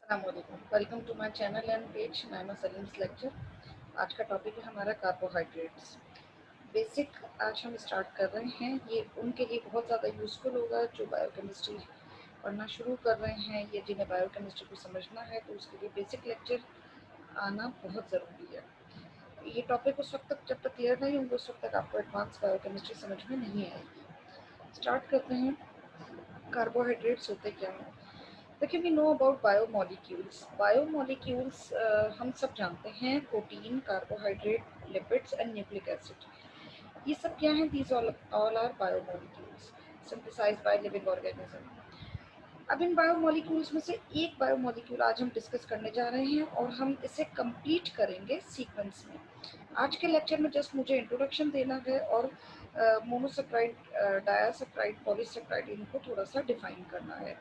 अस्सलामुअलैकुम, welcome to my channel and page. Naima Saleem's lecture. आज का टॉपिक है हमारा कार्बोहाइड्रेट्स बेसिक। आज हम स्टार्ट कर रहे हैं। ये उनके लिए बहुत ज़्यादा यूज़फुल होगा जो बायोकेमिस्ट्री पढ़ना शुरू कर रहे हैं या जिन्हें बायोकेमिस्ट्री को समझना है, तो उसके लिए बेसिक लेक्चर आना बहुत ज़रूरी है। ये टॉपिक उस वक्त तक जब तक क्लियर नहीं होंगे उस वक्त तक आपको एडवांस बायोकेमिस्ट्री समझ में नहीं आएगी। स्टार्ट करते हैं। कार्बोहाइड्रेट्स होते क्या हैं? देखिए, we know about biomolecules. Biomolecules हम सब जानते हैं, protein, carbohydrate, lipids and nucleic acid. ये सब क्या हैं? These all are biomolecules synthesized by living organism. अब इन बायोमोलिक्यूल्स में से एक बायोमोलिक्यूल आज हम डिस्कस करने जा रहे हैं और हम इसे कंप्लीट करेंगे सीक्वेंस में। आज के लेक्चर में जस्ट मुझे इंट्रोडक्शन देना है और मोनोसेक्राइड, डायासेक्राइड, पॉलीसेक्राइड, इनको थोड़ा सा डिफाइन करना है।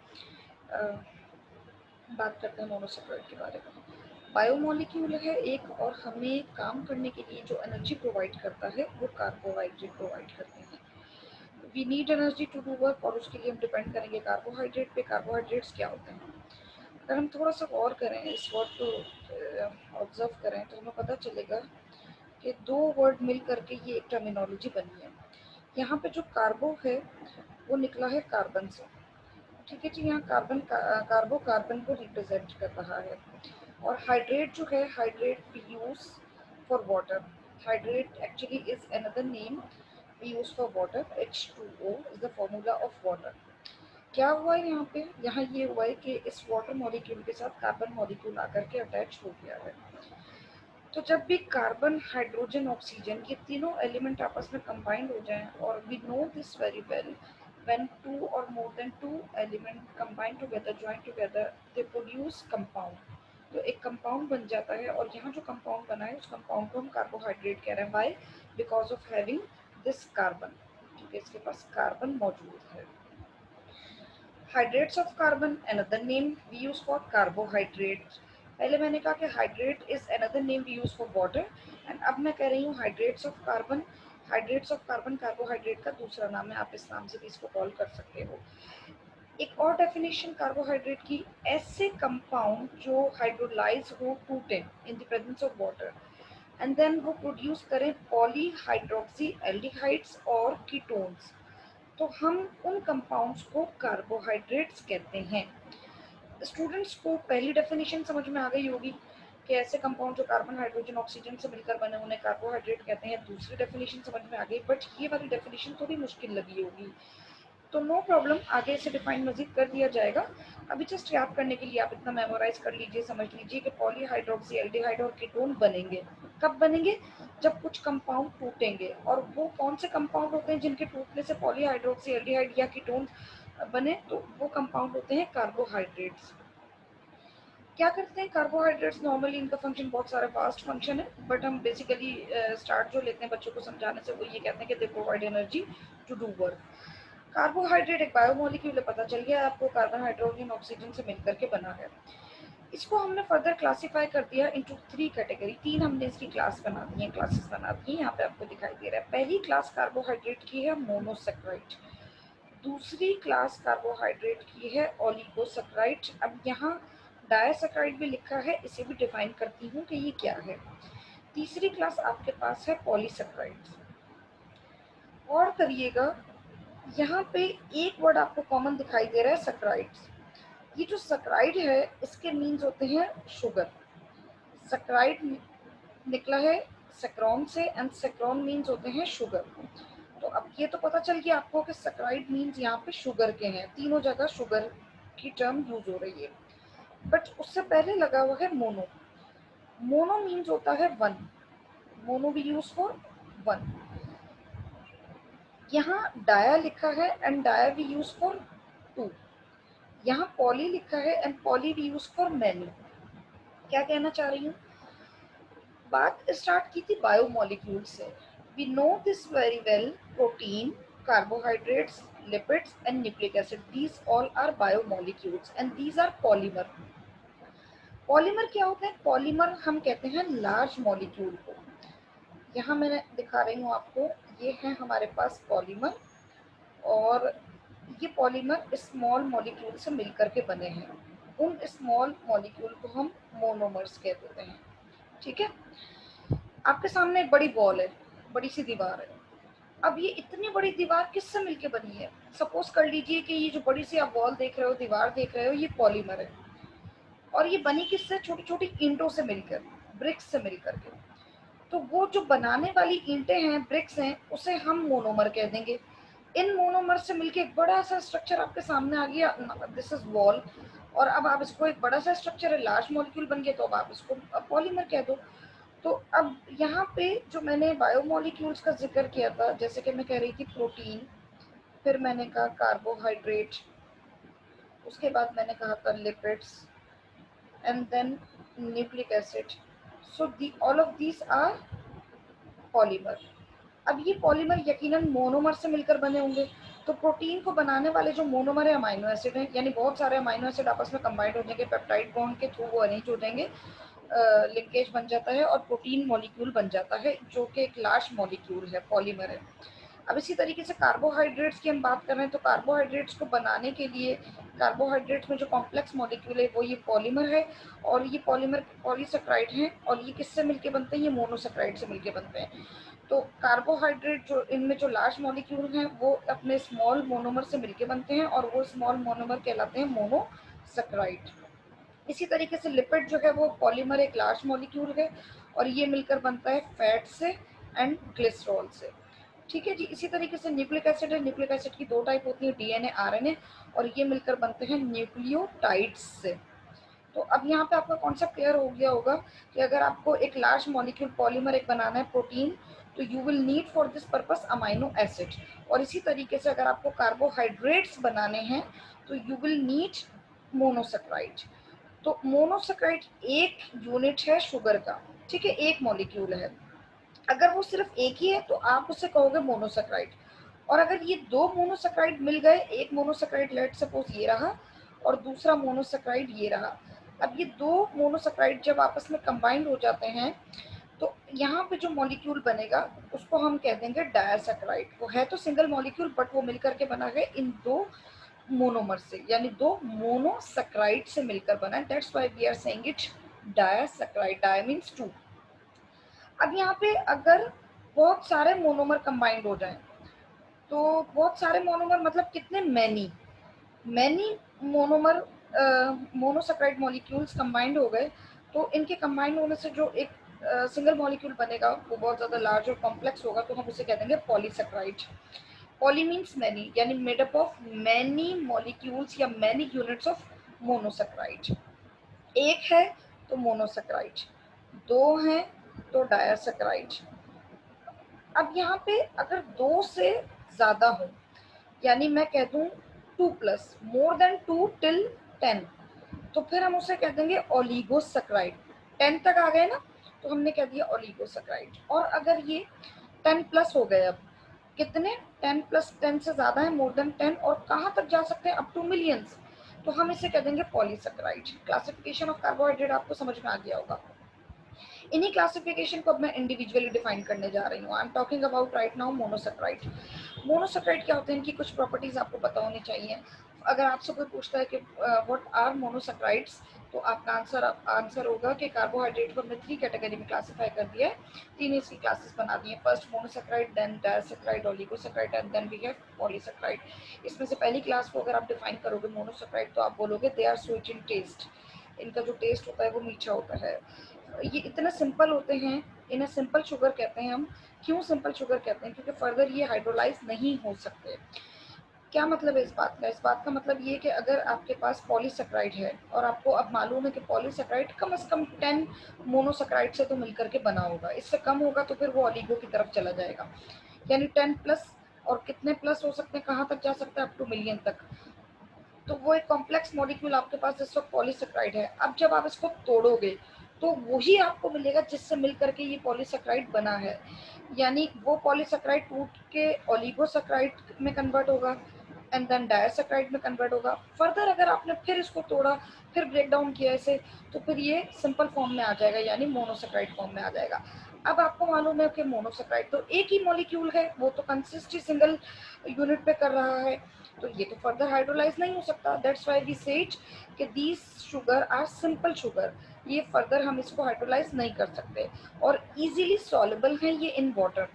बात करते हैं मोनोसेक्राइड के बारे में। बायोमोलिक्यूल है एक, और हमें काम करने के लिए जो एनर्जी प्रोवाइड करता है वो कार्बोहाइड्रेट प्रोवाइड करते हैं। We need energy to do work, और उसके लिए हम डिपेंड करेंगे कार्बोहाइड्रेट पे। कार्बोहाइड्रेट्स क्या होते हैं? अगर हम थोड़ा सा गौर करें, इस वर्ड को ऑब्जर्व करें, तो हमें पता चलेगा कि दो वर्ड मिल करके ये एक टर्मिनोलॉजी बनी है। यहाँ पे जो कार्बो है वो निकला है कार्बन से। ठीक है जी, यहाँ कार्बो कार्बन को रिप्रेजेंट कर रहा है। और हाइड्रेट जो है, hydrate we use for water. Hydrate actually is another name we use for water. H2O is the formula of water. क्या हुआ है यहाँ पे? यहाँ ये हुआ है कि इस वाटर मॉलिक्यूल के साथ कार्बन मॉलिक्यूल आकर के अटैच हो गया है। तो जब भी कार्बन, हाइड्रोजन, ऑक्सीजन, ये तीनों एलिमेंट आपस में कंबाइंड हो जाएं, और we know this very well, when two or more than two element combine together, join together, they produce compound। तो एक कंपाउंड बन जाता है, और यहाँ जो कंपाउंड बना है उस कंपाउंड को हम कार्बोहाइड्रेट कह रहे हैं। Why? Because of having this carbon. ठीक है, इसके पास कार्बन मौजूद है। Hydrates of carbon another name we use for carbohydrate. पहले मैंने कहा कि hydrate is another name we use for water, and अब मैं कह रही हूँ hydrates of carbon. Hydrates of carbon carbohydrate का दूसरा नाम है, आप इस नाम से भी इसको कॉल कर सकते हो। एक और डेफिनेशन कार्बोहाइड्रेट की, ऐसे कंपाउंड जो हाइड्रोलाइज हो, टूटे in the presence of water, and then वो प्रोड्यूस करें पॉलीहाइड्रोक्सी एल्डिहाइड्स और कीटोन्स, तो हम उन कंपाउंड्स को कार्बोहाइड्रेट्स कहते हैं। स्टूडेंट्स को पहली डेफिनेशन समझ में आ गई होगी कि ऐसे कंपाउंड जो कार्बन, हाइड्रोजन, ऑक्सीजन से मिलकर बने उन्हें कार्बोहाइड्रेट कहते हैं। दूसरी डेफिनेशन समझ में आ गई, बट ये वाली डेफिनेशन थोड़ी मुश्किल लगी होगी, तो नो प्रॉब्लम, आगे इसे डिफाइन मजीद कर दिया जाएगा। अभी जस्ट याद करने के लिए आप इतना मेमोराइज कर लीजिए, समझ लीजिए कि पॉलीहाइड्रोक्सी एल्डिहाइड और कीटोन बनेंगे। कब बनेंगे? जब कुछ कंपाउंड टूटेंगे। और वो कौन से कंपाउंड होते हैं जिनके टूटने से पॉलीहाइड्रोक्सी एल्डिहाइड या कीटोन बने? तो वो कंपाउंड होते हैं कार्बोहाइड्रेट्स। क्या करते हैं कार्बोहाइड्रेट्स? नॉर्मली इनका फंक्शन बहुत सारा वास्ट फंक्शन है, बट हम बेसिकली स्टार्ट जो लेते हैं बच्चों को समझाने से, वो ये कहते हैं कि they provide energy to do work. Carbohydrate एक बायोमोलिक्यूल है, पता चल गया आपको, कार्बन, हाइड्रोजन, ऑक्सीजन से मिलकर के बना है। इसको हमने फर्दर क्लासिफाई कर दिया इनटू थ्री कैटेगरी। तीन हमने इसकी क्लास बना दी है, क्लासेस बना दी हैं, यहाँ पे आपको दिखाई दे रहा है। पहली क्लास कार्बोहाइड्रेट की है मोनोसेक्राइड। दूसरी क्लास कार्बोहाइड्रेट की है ओलिगोसेक्राइड। अब यहाँ डायसेक्राइड भी लिखा है, इसे भी डिफाइन करती हूँ कि ये क्या है। तीसरी क्लास आपके पास है पॉलीसेक्राइड। और करिएगा, यहाँ पे एक वर्ड आपको कॉमन दिखाई दे रहा है, सैकराइड्स। ये जो सैकराइड है इसके मीन्स होते हैं शुगर। सैकराइड निकला है सैकरॉन से, एंड सैकरॉन मीन्स होते हैं शुगर। तो अब ये तो पता चल गया आपको कि सैकराइड मीन्स यहाँ पे शुगर के हैं, तीनों जगह शुगर की टर्म यूज हो रही है। बट उससे पहले लगा हुआ है मोनो। मोनो मीन्स होता है वन। मोनो भी यूज फॉर वन। यहाँ डाया लिखा है, एंड डाया भी यूज फॉर टू। यहाँ पॉली लिखा है, एंड पॉली भी यूज फॉर मैनी। क्या कहना चाह रही हूँ? बात स्टार्ट की थी बायोमोलिक्यूल से। We know this very well, protein, carbohydrates, lipids and nucleic acid, these all are biomolecules and these are polymer. Polymer क्या होते हैं? पॉलीमर हम कहते हैं लार्ज मॉलिक्यूल को। यहाँ मैं दिखा रही हूँ आपको, ये है हमारे पास पॉलीमर, और ये पॉलीमर स्मॉल मॉलिक्यूल से मिलकर के बने हैं। उन स्मॉल मॉलिक्यूल को हम मोनोमर्स कह देते हैं। ठीक है, आपके सामने एक बड़ी बॉल है, बड़ी सी दीवार है। अब ये इतनी बड़ी दीवार किससे मिलके बनी है? सपोज कर लीजिए कि ये जो बड़ी सी आप वॉल देख रहे हो, दीवार देख रहे हो, ये पॉलीमर है और ये बनी किससे? छोटी छोटी ईंटों से मिलकर, ब्रिक्स से मिलकर के। तो वो जो बनाने वाली ईंटें हैं, ब्रिक्स हैं, उसे हम मोनोमर कह देंगे। इन मोनोमर से मिलके एक बड़ा सा स्ट्रक्चर आपके सामने आ गया, दिस इज वॉल। और अब आप इसको, एक बड़ा सा स्ट्रक्चर है, लार्ज मॉलिक्यूल बन गया, तो अब आप इसको पॉलीमर कह दो। तो अब यहाँ पे जो मैंने बायोमोलिक्यूल्स का जिक्र किया था, जैसे कि मैं कह रही थी प्रोटीन, फिर मैंने कहा कार्बोहाइड्रेट, उसके बाद मैंने कहा था lipids, and then nucleic acid. So the all of these are polymer. अब ये पॉलीमर यकीनन मोनोमर से मिलकर बने होंगे। तो प्रोटीन को बनाने वाले जो मोनोमर है, अमाइनो एसिड है, यानी बहुत सारे अमाइनो एसिड आपस में कंबाइंड हो जाएंगे, पेप्टाइड बॉन्ड के थ्रू वो अरेंज हो जाएंगे, लिंकेज बन जाता है और प्रोटीन मॉलिक्यूल बन जाता है, जो कि एक लार्ज मॉलिक्यूल है, पॉलीमर है। अब इसी तरीके से कार्बोहाइड्रेट्स की हम बात कर रहे हैं, तो कार्बोहाइड्रेट्स को बनाने के लिए कार्बोहाइड्रेट्स में जो कॉम्प्लेक्स मॉलिक्यूल है वो ये पॉलीमर है, और ये पॉलीमर पॉलीसेक्राइड हैं, और ये किससे मिलके बनते हैं? ये मोनोसेक्राइड से मिलके बनते हैं। तो कार्बोहाइड्रेट जो इनमें जो लार्ज मॉलिक्यूल हैं वो अपने स्मॉल मोनोमर से मिलके बनते हैं, और वो स्मॉल मोनोमर कहलाते हैं मोनोसेक्राइड। इसी तरीके से लिपिड जो है वो पॉलीमर एक लार्ज मॉलिक्यूल है, और ये मिलकर बनता है फैट से एंड ग्लिसरॉल से। ठीक है जी। इसी तरीके से न्यूक्लिक एसिड है, न्यूक्लिक एसिड की दो टाइप होती है, डीएनए आरएनए, और ये मिलकर बनते हैं न्यूक्लियोटाइड्स से। तो अब यहाँ पे आपका कॉन्सेप्ट क्लियर हो गया होगा कि अगर आपको एक लार्ज मॉलिक्यूल पॉलीमर एक बनाना है, प्रोटीन, तो you will need for this purpose amino acid. और इसी तरीके से अगर आपको कार्बोहाइड्रेट्स बनाने हैं तो यू विल नीड मोनोसेक्राइड। तो मोनोसेक्राइड एक यूनिट है शुगर का, ठीक है, एक मॉलिक्यूल है। अगर वो सिर्फ एक ही है तो आप उसे कहोगे मोनोसेक्राइड। और अगर ये दो मोनोसेक्राइड मिल गए, एक मोनोसेक्राइड लेट सपोज ये रहा और दूसरा मोनोसेक्राइड ये रहा, अब ये दो मोनोसेक्राइड जब आपस में कंबाइंड हो जाते हैं तो यहाँ पे जो मॉलिक्यूल बनेगा उसको हम कह देंगे डायसेक्राइड। वो है तो सिंगल मॉलिक्यूल, बट वो मिलकर के बना है इन दो मोनोमर से, यानी दो मोनोसेक्राइड से मिलकर बना है। That's why we are saying it disaccharide. Di means two. अब यहाँ पे अगर बहुत सारे मोनोमर कंबाइंड हो जाएं, तो बहुत सारे मोनोमर मतलब कितने? Many many monomer monosaccharide molecules combined हो गए, तो इनके कंबाइंड होने से जो एक सिंगल मॉलिक्यूल बनेगा वो बहुत ज़्यादा लार्ज और कॉम्प्लेक्स होगा, तो हम उसे कह देंगे पॉलीसेक्राइड। पॉली मीन्स मैनी, यानी made up of many molecules या मैनी यूनिट्स ऑफ मोनोसेक्राइड। एक है तो मोनोसेक्राइड, दो हैं तो डायसेक्राइड। अब यहाँ पे अगर दो से ज़्यादा हो, यानी मैं कह दूं 2+, मोर देन 2 टिल 10, तो फिर हम उसे कह देंगे ओलिगोसेक्राइड। 10 तक आ गए ना, तो हमने कह दिया ओलिगोसेक्राइड। और अगर ये 10+ हो गए, अब कितने? 10+10 से ज़्यादा है, मोर देन 10, और कहाँ तक जा सकते हैं? अप टू मिलियंस, तो हम इसे कह देंगे पॉलीसेक्राइड। क्लासिफिकेशन ऑफ कार्बोहाइड्रेट आपको समझ में आ गया होगा। इन्हीं क्लासिफिकेशन को अब मैं इंडिविजुअली डिफाइन करने जा रही हूँ। I am talking about right now monosaccharide. Monosaccharide क्या होते हैं, इनकी कुछ प्रॉपर्टीज आपको पता होनी चाहिए। अगर आपसे कोई पूछता है कि व्हाट आर मोनोसेक्राइड्स, तो आपका आंसर होगा कि कार्बोहाइड्रेट को हमने 3 कैटेगरी में क्लासिफाई कर दिया है, 3 इसकी क्लासेस बना दी है। First monosaccharide, then disaccharide, oligosaccharide, and then we have polysaccharide. इसमें से पहली क्लास को अगर आप डिफाइन करोगे मोनोसेक्राइड, तो आप बोलोगे they are sweet in taste. इनका जो टेस्ट होता है वो मीठा होता है। ये इतने सिंपल होते हैं, इन्हें सिंपल शुगर कहते हैं हम। क्यों सिंपल शुगर कहते हैं? क्योंकि फर्दर ये हाइड्रोलाइज नहीं हो सकते। क्या मतलब है इस बात का? इस बात का मतलब ये कि अगर आपके पास पॉलीसेक्राइड है और आपको अब मालूम है कि पॉलीसेक्राइड कम से कम 10 मोनोसेक्राइड से तो मिलकर के बना होगा, इससे कम होगा तो फिर वो ऑलिगो की तरफ चला जाएगा, यानी 10+। और कितने प्लस हो सकते हैं, कहाँ तक जा सकते हैं? अप टू मिलियन तक। तो वो एक कॉम्प्लेक्स मॉलिक्यूल आपके पास इस वक्त पॉलीसेक्राइड है। अब जब आप इसको तोड़ोगे तो वही आपको मिलेगा जिससे मिल करके ये पॉलीसेक्राइड बना है, यानी वो पॉलीसेक्राइड टूट के ओलिगोसेक्राइड में कन्वर्ट होगा, एंड देन डायसेक्राइड में कन्वर्ट होगा। फर्दर अगर आपने फिर इसको तोड़ा, फिर ब्रेक डाउन किया इसे, तो फिर ये सिंपल फॉर्म में आ जाएगा, यानी मोनोसेक्राइड फॉर्म में आ जाएगा। अब आपको मालूम है कि मोनोसेक्राइड तो एक ही मॉलिक्यूल है, वो तो कंसिस्ट ही सिंगल यूनिट पे कर रहा है। तो ये तो फर्दर हाइड्रोलाइज नहीं हो सकता। दैट्स वाई वी सेड कि these sugar are simple sugar, ये फर्दर हम इसको हाइड्रोलाइज नहीं कर सकते और इजीली सॉल्युबल हैं ये इन वाटर।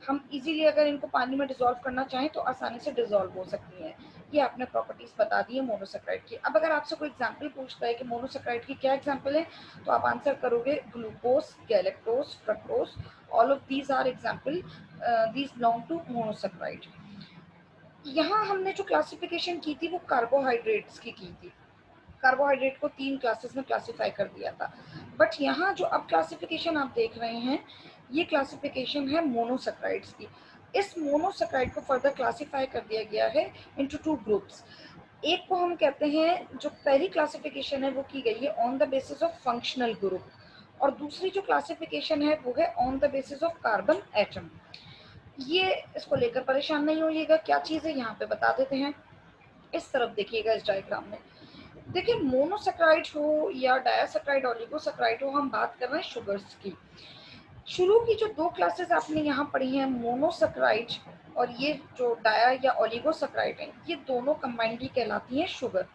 हम इजीली अगर इनको पानी में डिसॉल्व करना चाहें तो आसानी से डिसॉल्व हो सकती हैं। ये आपने प्रॉपर्टीज बता दी है मोनोसेक्राइड की। अब अगर आपसे कोई एग्जांपल पूछता है कि मोनोसेक्राइड की क्या एग्जांपल है, तो आप आंसर करोगे glucose, galactose, fructose, all of these are example, these belong to monosaccharide. यहाँ हमने जो क्लासिफिकेशन की थी वो कार्बोहाइड्रेट्स की थी। कार्बोहाइड्रेट को 3 क्लासेस में क्लासिफाई कर दिया था। बट यहाँ जो अब क्लासिफिकेशन आप देख रहे हैं, ये क्लासिफिकेशन है मोनोसेक्राइड्स की। इस मोनोसेक्राइड को फर्दर क्लासिफाई कर दिया गया है इनटू 2 ग्रुप्स। एक को हम कहते हैं, जो पहली क्लासिफिकेशन है वो की गई है on the basis of functional group, और दूसरी जो क्लासिफिकेशन है वो है on the basis of carbon atom. ये इसको लेकर परेशान नहीं होइएगा, क्या चीज़ है यहाँ पे बता देते हैं। इस तरफ देखिएगा इस डायग्राम में, देखिए मोनोसेक्राइड हो या डायासेक्राइड, ओलिगोसेक्राइड हो, हम बात कर रहे हैं शुगर्स की। शुरू की जो 2 क्लासेस आपने यहाँ पढ़ी हैं, मोनोसेक्राइड और ये जो डाया या ओलिगोसेक्राइड है, ये दोनों कंबाइंडली कहलाती हैं शुगर।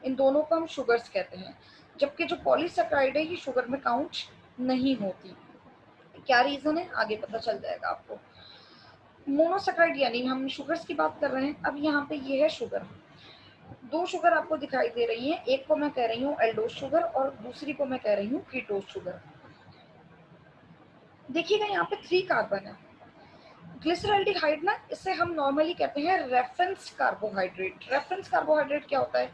इन दोनों को हम शुगर्स कहते हैं। जबकि जो पॉलीसेक्राइड है ये शुगर में काउंट नहीं होती। क्या रीजन है आगे पता चल जाएगा आपको। मोनोसेक्राइड यानी हम शुगर्स की बात कर रहे हैं। अब यहाँ पे ये है शुगर, 2 शुगर आपको दिखाई दे रही हैं, एक को मैं कह रही हूँ एल्डोज शुगर और दूसरी को मैं कह रही हूँ कीटोज शुगर। देखिएगा यहाँ पे 3 कार्बन है। ग्लिसरॉल्डिहाइड ना, इसे हम नॉर्मली कहते हैं रेफरेंस कार्बोहाइड्रेट। रेफरेंस कार्बोहाइड्रेट क्या होता है?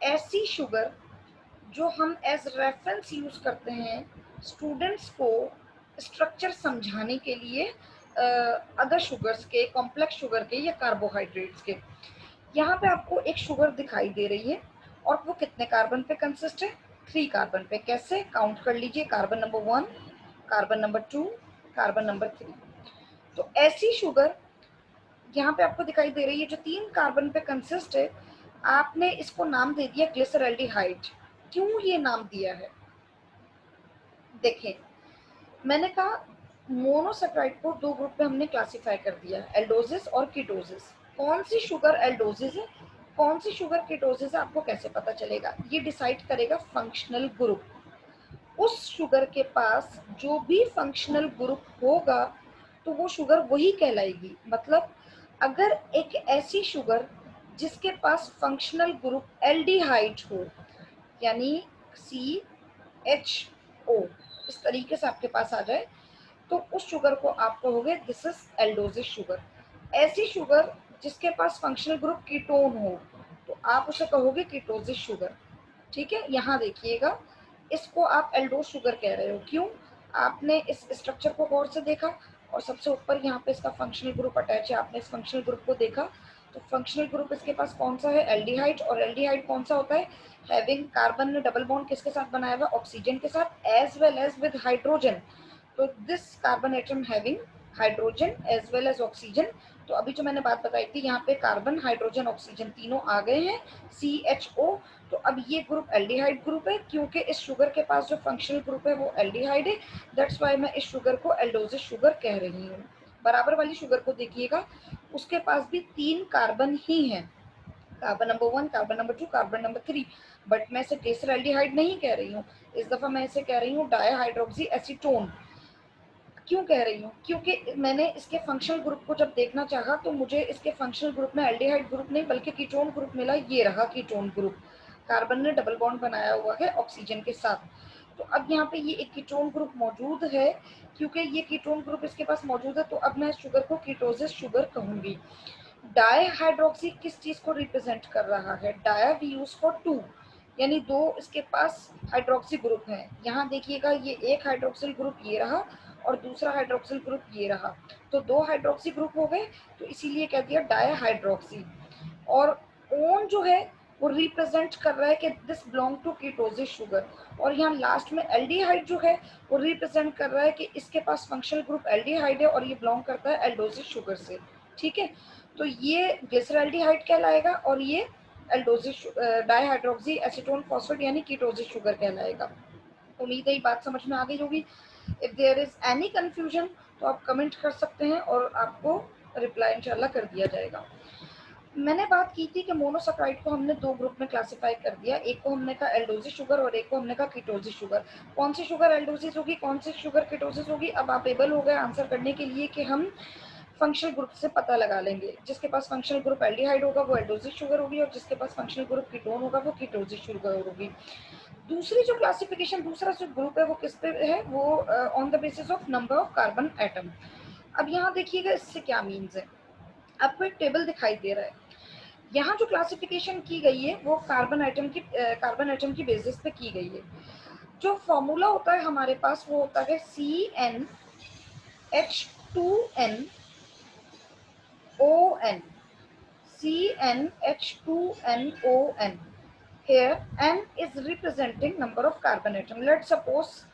ऐसी शुगर जो हम एज रेफरेंस यूज करते हैं स्टूडेंट्स को स्ट्रक्चर समझाने के लिए अदर शुगर्स के, कॉम्प्लेक्स शुगर के या कार्बोहाइड्रेट्स के। यहाँ पे आपको एक शुगर दिखाई दे रही है और वो कितने कार्बन पे कंसिस्ट है? 3 कार्बन पे। कैसे काउंट कर लीजिए, carbon number 1, carbon number 2, carbon number 3। तो ऐसी शुगर यहाँ पे आपको दिखाई दे रही है जो 3 कार्बन पे कंसिस्ट है। आपने इसको नाम दे दिया ग्लिसरॉल्डिहाइड। क्यों ये नाम दिया है? देखें, मैंने कहा मोनोसेक्राइड को 2 ग्रुप में हमने क्लासिफाई कर दिया, एल्डोजिस और कीटोजिस। कौन सी शुगर एल्डोजिस है, कौन सी शुगर कीटोजिस है, आपको कैसे पता चलेगा? ये डिसाइड करेगा फंक्शनल ग्रुप। उस शुगर के पास जो भी फंक्शनल ग्रुप होगा तो वो शुगर वही कहलाएगी। मतलब अगर एक ऐसी शुगर जिसके पास फंक्शनल ग्रुप एल्डिहाइड हो, यानी CHO इस तरीके से आपके पास आ जाए, तो उस शुगर को आप कहोगे दिस इज एल्डोजिस शुगर। ऐसी शुगर जिसके पास फंक्शनल ग्रुप कीटोन हो तो आप उसे कहोगे कीटोजिस शुगर। ठीक है, यहाँ देखिएगा, इसको आप एल्डोज शुगर कह रहे हो। क्यों? आपने इस स्ट्रक्चर को गौर से देखा और सबसे ऊपर यहाँ पे इसका फंक्शनल ग्रुप अटैच है, आपने इस फंक्शनल ग्रुप को देखा तो फंक्शनल ग्रुप इसके पास कौन सा है? एल्डिहाइड। और एल्डिहाइड कौन सा होता है? हैविंग कार्बन ने डबल बॉन्ड किसके साथ बनाया हुआ? ऑक्सीजन के साथ, as well as with hydrogen. तो this carbon atom having hydrogen as well as oxygen. तो अभी जो मैंने बात बताई थी, यहाँ पे कार्बन, हाइड्रोजन, ऑक्सीजन तीनों आ गए हैं, CHO। तो अब ये ग्रुप एल्डिहाइड ग्रुप है क्योंकि इस शुगर के पास जो फंक्शनल ग्रुप है वो एल्डिहाइड है। दैट्स वाई मैं इस शुगर को एल्डोजिस शुगर कह रही हूँ। बराबर वाली शुगर को देखिएगा, उसके पास भी 3 कार्बन ही हैं, carbon number 1, carbon number 2, carbon number 3। But मैं इसे ग्लिसरॉल्डिहाइड नहीं कह रही हूँ, इस दफा मैं इसे कह रही हूँ डायहाइड्रोक्सी एसीटोन। क्यों कह रही हूँ? क्योंकि मैंने इसके फंक्शनल ग्रुप को जब देखना चाहा तो मुझे इसके फंक्शनल ग्रुप में एल्डिहाइड ग्रुप नहीं बल्कि कीटोन ग्रुप मिला। ये रहा कीटोन ग्रुप, कार्बन ने डबल बॉन्ड बनाया हुआ है ऑक्सीजन के साथ। तो अब यहाँ पे ये एक कीटोन ग्रुप मौजूद है। क्योंकि ये कीटोन ग्रुप इसके पास मौजूद है तो अब मैं शुगर को कीटोजिस शुगर कहूंगी। डायहाइड्रोक्सी किस चीज को रिप्रेजेंट कर रहा है? डाया वी यूज फॉर 2, यानी 2 इसके पास हाइड्रोक्सी ग्रुप है। यहाँ देखिएगा, ये एक हाइड्रोक्सिल ग्रुप ये रहा और दूसरा हाइड्रोक्सिल ग्रुप ये रहा, तो 2 हाइड्रोक्सी ग्रुप हो गए, तो इसीलिए कह दिया डायहाइड्रोक्सी। और ओन जो है वो रिप्रेजेंट कर रहा है कि दिस बिलोंग टू कीटोजिस शुगर। और यहाँ लास्ट में एल्डिहाइड जो है वो रिप्रेजेंट कर रहा है कि इसके पास फंक्शनल ग्रुप एल्डिहाइड है और ये बिलोंग करता है एल्डोजिस शुगर से। ठीक है, तो ये ग्लिसरॉल्डिहाइड कहलाएगा और ये एल्डोजिस डायहाइड्रोक्सी एसीटोन फॉस्फेट यानी कीटोजिस शुगर कहलाएगा। उम्मीद है ये बात समझ में आ गई होगी। If there is any confusion तो आप कमेंट कर सकते हैं और आपको रिप्लाई इंशाल्लाह कर दिया जाएगा। मैंने बात की थी कि मोनोसैकेराइड को हमने दो ग्रुप में क्लासिफाई कर दिया, एक को हमने कहा एल्डोजिस शुगर और एक को हमने कहा कीटोजिस शुगर। कौन सी शुगर एल्डोजिस होगी, कौन सी शुगर कीटोजिस होगी, अब आप एबल हो गए आंसर करने के लिए कि हम फंक्शनल ग्रुप से पता लगा लेंगे। जिसके पास फंक्शनल ग्रुप एल्डिहाइड होगा वो एल्डोजिस शुगर होगी और जिसके पास फंक्शनल ग्रुप कीटोन होगा वो कीटोजिस शुगर होगी। दूसरी जो क्लासिफिकेशन, दूसरा जो ग्रुप है वो किस पे है, वो on the basis of number of carbon atom. अब यहाँ देखिएगा इससे क्या मीन्स है, आपको एक टेबल दिखाई दे रहा है, यहाँ जो क्लासिफिकेशन की गई है वो कार्बन एटम की बेसिस पे की गई है। जो फॉर्मूला होता है हमारे पास वो होता है CnH2nOn, CnH2nOn. Here n is representing number of carbon atom. Let's suppose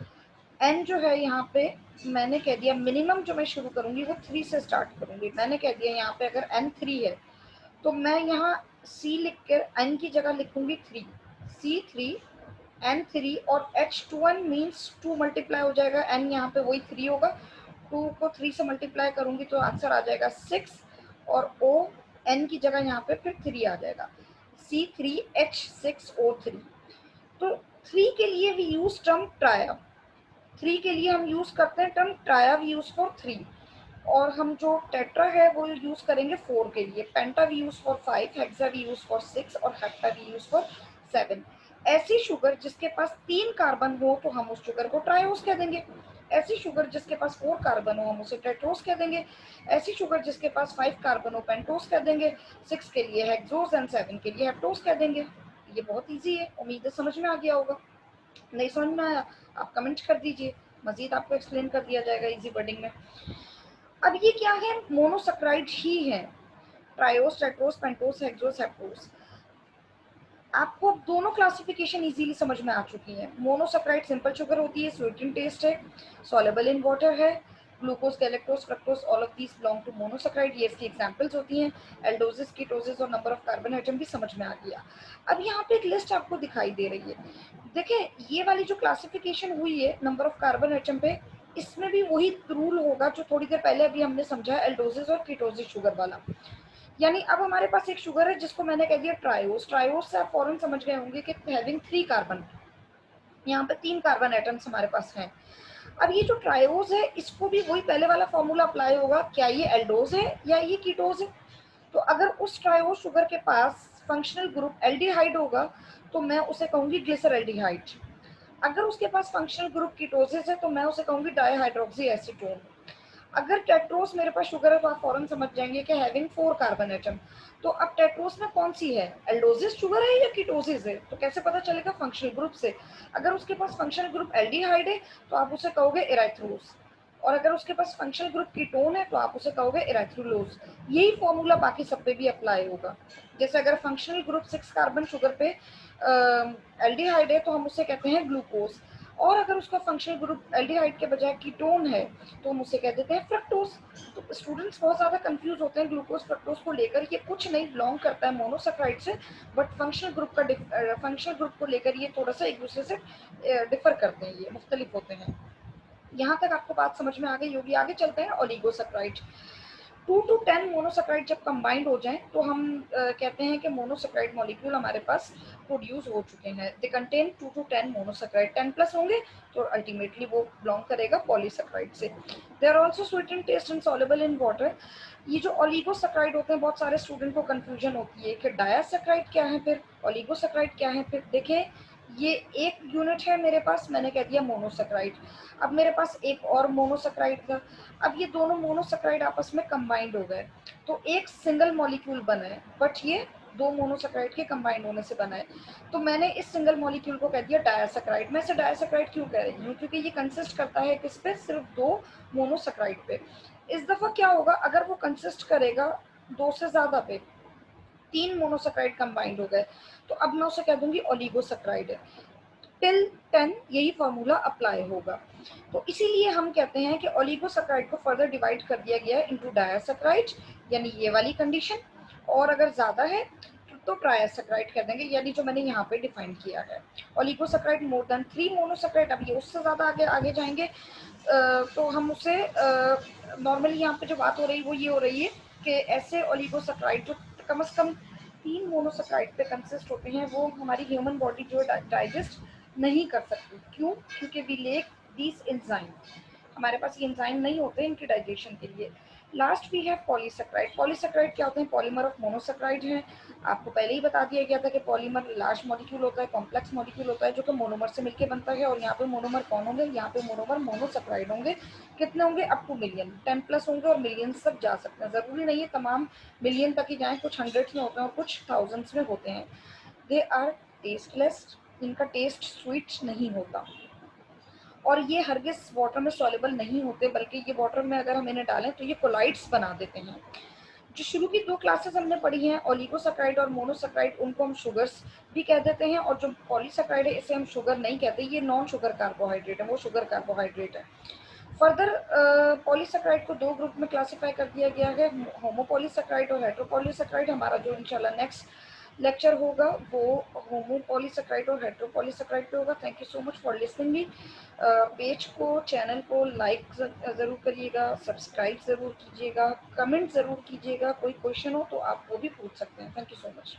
n जो है यहाँ पे मैंने कह दिया मिनिमम जो मैं शुरू करूंगी वो 3 से स्टार्ट करूंगी। मैंने कह दिया यहाँ पे अगर n 3 है तो मैं यहाँ C लिख कर n की जगह लिखूंगी 3, C3 N3 और H2n मीन्स 2 मल्टीप्लाई हो जाएगा, n यहाँ पे वही 3 होगा, 2 को 3 से मल्टीप्लाई करूंगी तो आंसर आ जाएगा 6 और O n की जगह यहाँ पे फिर 3 आ जाएगा, C3H6O3। तो 3 के लिए वी यूज टर्म ट्राया, 3 के लिए हम यूज करते हैं टर्म ट्राया, वी यूज फॉर 3। और हम जो टेट्रा है वो यूज करेंगे 4 के लिए, penta we use for 5, hexa we use for 6 और हेप्टा वी यूज फॉर 7। ऐसी शुगर जिसके पास 3 कार्बन हो तो हम उस शुगर को ट्रायोस कह देंगे, ऐसी शुगर जिसके पास 4 कार्बन हो हम उसे टेट्रोस कह देंगे, ऐसी शुगर जिसके पास 5 कार्बन हो पेंटोस कह देंगे, 6 के लिए हेक्सोस एंड 7 के लिए हेप्टोस कह देंगे। ये बहुत ईजी है, उम्मीद है समझ में आ गया होगा। नहीं समझ में आया आप कमेंट कर दीजिए, मजीद आपको एक्सप्लेन कर दिया जाएगा इजी वर्डिंग में। अब ये क्या है, मोनोसैकेराइड ही है, ट्रायोस, टेट्रोस, पेंटोस, हेक्सोस, हेप्टोस। आपको दोनों क्लासिफिकेशन इजीली समझ में आ चुकी है। मोनोसैकेराइड सिंपल शुगर होती है, स्वीट इन टेस्ट है, सॉलेबल इन वाटर है, glucose, galactose, fructose all of these belong to monosaccharide, ये इसकी एग्जांपल्स होती हैं। एल्डोजिस, कीटोजिस और नंबर ऑफ कार्बन एटम भी समझ में आ गया। अब यहाँ पे एक लिस्ट आपको दिखाई दे रही है, देखिए ये वाली जो क्लासिफिकेशन हुई है नंबर ऑफ कार्बन एटम पे, इसमें भी वही रूल होगा जो थोड़ी देर पहले अभी हमने समझा एल्डोजिस और कीटोजिस शुगर वाला। यानी अब हमारे पास एक शुगर है जिसको मैंने कह दिया ट्रायोस, ट्रायोस से आप फौरन समझ गए होंगे कि हैविंग 3 कार्बन, यहाँ पे 3 कार्बन एटम्स हमारे पास हैं। अब ये जो ट्रायोस है इसको भी वही पहले वाला फॉर्मूला अप्लाई होगा, क्या ये एल्डोज है या ये कीटोज है। तो अगर उस ट्रायोस शुगर के पास फंक्शनल ग्रुप एल्डिहाइड होगा तो मैं उसे कहूंगी ग्लिसरल्डिहाइड, अगर उसके पास फंक्शनल ग्रुप कीटोसिस है तो मैं उसे कहूंगी डाईहाइड्रोक्सी एसीटोन। अगर टेट्रोस मेरे पास शुगर है तो आप फौरन समझ जाएंगे कि हैविंग 4 कार्बन एटम। तो अब टेट्रोस में कौन सी है, एल्डोजिस शुगर है या कीटोसिस है, तो कैसे पता चलेगा, फंक्शनल ग्रुप से। अगर उसके पास फंक्शनल ग्रुप एल्डिहाइड है तो आप उसे कहोगे इराइथ्रोस, और अगर उसके पास फंक्शनल ग्रुप कीटोन है तो आप उसे कहोगे इराइथ्रोलोज। यही फॉर्मूला बाकी सब पे भी अप्लाई होगा। जैसे अगर फंक्शनल ग्रुप 6 कार्बन शुगर पे एल्डिहाइड है तो हम उसे कहते हैं ग्लूकोज, और अगर उसका फंक्शनल ग्रुप एल्डिहाइड के बजाय कीटोन है तो हम उसे कह देते हैं फ्रक्टोज। तो स्टूडेंट्स बहुत ज़्यादा कंफ्यूज होते हैं ग्लूकोज फ्रक्टोज को लेकर, ये कुछ नहीं बिलोंग करता है मोनोसैकेराइड से, बट फंक्शनल ग्रुप को लेकर ये थोड़ा सा एक दूसरे से डिफर करते हैं, ये मुख्तलिफ होते हैं। यहाँ तक आपको बात समझ में आ गई होगी। आगे चलते हैं ओलिगोसैकेराइड। 2 to 10 मोनोसैकेराइड जब कंबाइंड हो जाएं तो हम कहते हैं कि मोनोसैकेराइड मॉलिक्यूल हमारे पास प्रोड्यूस हो चुके हैं। They contain 2 to 10 monosaccharide, 10 plus होंगे तो अल्टीमेटली वो बिलोंग करेगा पॉलीसैकेराइड से। They are also sweet in taste and soluble in water. ये जो ओलिगोसैकेराइड होते हैं बहुत सारे स्टूडेंट को कंफ्यूजन होती है कि डायसैकेराइड क्या है फिर ओलिगोसैकेराइड क्या है फिर। देखें ये एक यूनिट है मेरे पास, मैंने कह दिया मोनोसैकेराइड, अब मेरे पास एक और मोनोसैकेराइड था, अब ये दोनों मोनोसैकेराइड आपस में कंबाइंड हो गए तो एक सिंगल मॉलिक्यूल बना है, बट ये दो मोनोसैकेराइड के कंबाइंड होने से बना है। तो मैंने इस सिंगल मॉलिक्यूल को कह दिया डायसैकेराइड। मैं इसे डायसैकेराइड क्यों कह रही हूँ, क्योंकि ये कंसिस्ट करता है किस पे, सिर्फ दो मोनोसैकेराइड पे। इस दफा क्या होगा, अगर वो कंसिस्ट करेगा दो से ज्यादा पे, 3 मोनोसैकेराइड कंबाइंड हो गए तो अब मैं उसे कह दूंगी ओलिगोसैकेराइड है। टिल 10 यही फॉर्मूला अप्लाई होगा। तो इसीलिए हम कहते हैं कि ओलिगोसैकेराइड को फर्दर डिवाइड कर दिया गया है इनटू डायसैकेराइड, यानी ये वाली कंडीशन, और अगर ज्यादा है तो ट्रायसैकेराइड कर देंगे, यानी जो मैंने यहाँ पे डिफाइन किया है। ओलिगोसैकेराइड मोर देन 3 मोनोसैकेराइड, अब ये उससे ज्यादा आगे आगे जाएंगे तो हम उसे नॉर्मली यहाँ पे जो बात हो रही है वो ये हो रही है कि ऐसे ओलिगोसैकेराइड जो कम से कम 3 मोनोसेक्राइड पे कंसिस्ट होते हैं, वो हमारी ह्यूमन बॉडी जो डाइजेस्ट नहीं कर सकती। क्यों? क्योंकि वी लेक दीज एंजाइम, हमारे पास ये एंजाइम नहीं होते इनके डाइजेशन के लिए। Last we have polysaccharide. Polysaccharide क्या होते हैं? पॉलीमर ऑफ मोनोसेक्राइड हैं। आपको पहले ही बता दिया गया था कि पॉलीमर लार्ज मॉलिक्यूल होता है, कॉम्प्लेक्स मॉलिक्यूल होता है, जो कि मोनोमर से मिलकर बनता है। और यहाँ पे मोनोमर कौन होंगे? यहाँ पे मोनोमर मोनोसेक्राइड होंगे। कितने होंगे? अप टू मिलियन, 10 प्लस होंगे और मिलियंस तक जा सकते हैं। ज़रूरी नहीं है तमाम मिलियन तक ही जाएँ, कुछ हंड्रेड्स में होते हैं और कुछ थाउजेंड्स में होते हैं। दे आर टेस्टलेस, इनका टेस्ट स्वीट नहीं होता और ये हरगिज वाटर में सॉल्युबल नहीं होते, बल्कि ये वाटर में अगर हम इन्हें डालें तो ये कोलाइड्स बना देते हैं। जो शुरू की 2 क्लासेस हमने पढ़ी हैं, ओलिगोसैकेराइड और मोनोसैकेराइड, उनको हम शुगर्स भी कह देते हैं। और जो पॉलीसैकेराइड है इसे हम शुगर नहीं कहते, ये नॉन शुगर कार्बोहाइड्रेट है, वो शुगर कार्बोहाइड्रेट है। फर्दर पॉलीसैकेराइड को 2 ग्रुप में क्लासिफाई कर दिया गया है, होमोपॉलीसैकेराइड और हेटेरोपॉलीसैकेराइड। हमारा जो इंशाल्लाह नेक्स्ट लेक्चर होगा वो होमोपॉलीसैकेराइड और हेटेरोपॉलीसैकेराइड पे होगा। Thank you so much for listening me. Page को, चैनल को लाइक ज़रूर करिएगा, सब्सक्राइब ज़रूर कीजिएगा, कमेंट ज़रूर कीजिएगा। कोई क्वेश्चन हो तो आप वो भी पूछ सकते हैं। Thank you so much.